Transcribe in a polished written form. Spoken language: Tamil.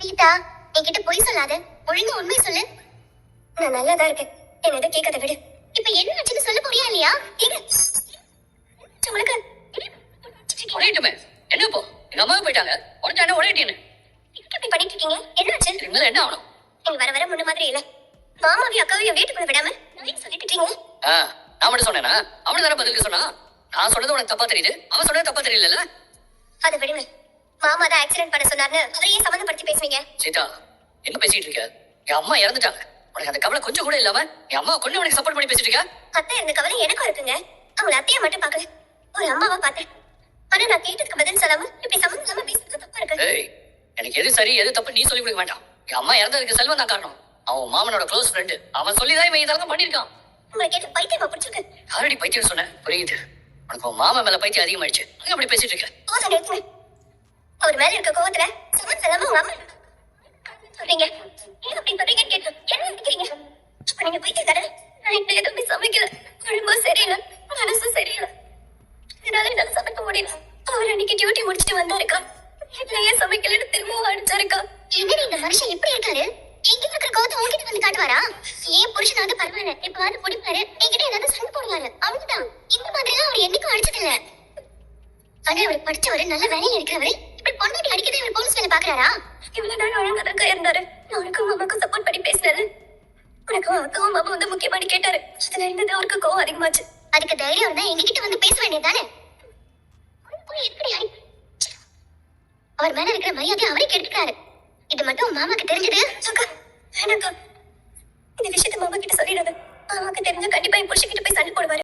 கீதா, என்கிட்ட பொய் சொல்லாத. ஒழுங்கா உண்மை சொல்லு. நான் நல்லாதான் இருக்கேன். என்ன எதை கேட்காத விடு. இப்ப என்ன ஆச்சுன்னு சொல்ல போறியா இல்லையா? கேளு. உங்களுக்கு உடையட்டுமே. என்ன இப்போ எங்க அம்மாவே போயிட்டாங்க. உடனே உடையட்டேன்னு இதுக்கு இப்படி பண்ணிட்டு இருக்கீங்க? என்ன ஆச்சு? இதுக்கு மேல என்ன ஆகணும்? நீங்க வர வர முன்ன மாதிரி இல்ல. மாமாவையும் அக்காவையும் வீட்டுக்குள்ள விடாம நிறைய சொல்லிட்டு இருக்கீங்க. நான் மட்டும் சொன்னேனா? அவனு தானே பதிலுக்கு சொன்னா. நான் சொன்னது உனக்கு தப்பா தெரியுது, அவன் சொன்னது தப்பா தெரியல. அதை விடுங்க. மாமா தான் ஆக்சிடென்ட் பண்ண சொன்னார்னு அவரையே சம்மந்தப்படுத்தி பேசுவீங்க. சீதா, என்ன பேசிட்டு இருக்க? என் அம்மா இறந்துட்டாங்க. உனக்கு அந்த கவலை கொஞ்சம் கூட இல்லாம என் அம்மா கொண்டு உனக்கு சப்போர்ட் பண்ணி பேசிட்டு இருக்க? அத்தை இருந்த கவலை எனக்கும் இருக்குங்க. அவங்கள அத்தையா மட்டும் பார்க்கல, ஒரு அம்மாவா பார்த்தேன். ஆனா நான் கேட்டதுக்கு பதில் சொல்லாம இப்படி சம்மந்தம் இல்லாம பேசுறது தப்பா இருக்கு. ஏய், எனக்கு எது சரி எது தப்பு நீ சொல்லி கொடுக்க வேண்டாம். என் அம்மா இறந்ததுக்கு செல்வம் தான் காரணம். அவன் மாமனோட க்ளோஸ் ஃப்ரெண்டு. அவன் சொல்லிதான் இவன் இதெல்லாம் பண்ணிருக்கான். உங்களை கேட்டு பைத்தியமா பிடிச்சிருக்கு. ஆல்ரெடி பைத்தியம் சொன்னேன், புரியுது. உனக்கு உன் மாமா மேல பைத்தியம் அதிகமாயிடுச்சு. அங்க அப்படி பேசிட்டு இருக்க. போதும் நிறுத்துங்க. அவர் மேல இருக்க கோவத்துல சம்மந்தம் இல்லாம உங்க அம்மா சொல்றீங்க. ஏன் அப்படி சொல்றீங்கன்னு கேட்டு என்ன நினைக்கிறீங்க? அப்ப நீங்க பைத்தியக்காரர். நான் இப்ப எதுவுமே சமைக்கல. குழம்பும் சரியில்லை, மனசும் சரியில்லை. இதனால என்னால சமைக்க முடியல. அவர் அன்னைக்கு டியூட்டி முடிச்சுட்டு வந்தாருக்கா. வீட்டுல ஏன் சமைக்கலன்னு திரும்பவும் அடிச்சாருக்கா. என்னடி இந்த மனுஷன் இப்படி இருக்காரு? என்கிட்ட இருக்கிற கோவத்தை உன்கிட்ட வந்து காட்டுவாரா? ஏன் புருஷனாவது பரவாயில்ல, எப்பவாவது பிடிப்பாரு, என்கிட்ட ஏதாவது சண்டை போடுவாரு, அவ்வளவுதான். இந்த மாதிரி எல்லாம் அவர் என்னைக்கும் அடிச்சதில்ல. ஆனா அவர் படிச்சவரு, நல்ல வேலையில இருக்கிறவரு, இப்படி பொண்டாட்டி அடிக்கவே இவர் போலீஸ் வேலை பாக்குறாரா? இவ்வளவு நாள் ஒழுங்காதான் இருந்தாரு. நான் உனக்கும் மாமாக்கும் சப்போர்ட் பண்ணி பேசினது. உனக்கும் அக்காவும் மாமா வந்து முக்கியமானு கேட்டாரு. அதுல இருந்தது அவருக்கு கோவம் அதிகமாச்சு. அதுக்கு தைரியம் இருந்தா எங்ககிட்ட வந்து பேச வேண்டியதானே? எப்படி அவர் மேல இருக்கிற மரியாதை அவரே கெடுத்துட்டாரு. இது மட்டும் மாமாக்கு தெரிஞ்சது. அக்கா வேணாக்கா, இந்த விஷயத்த மாமா கிட்ட சொல்லிடாது. மாமாக்கு தெரிஞ்சா கண்டிப்பா என் புருஷன் கிட்ட போய் சண்டை போடுவாரு.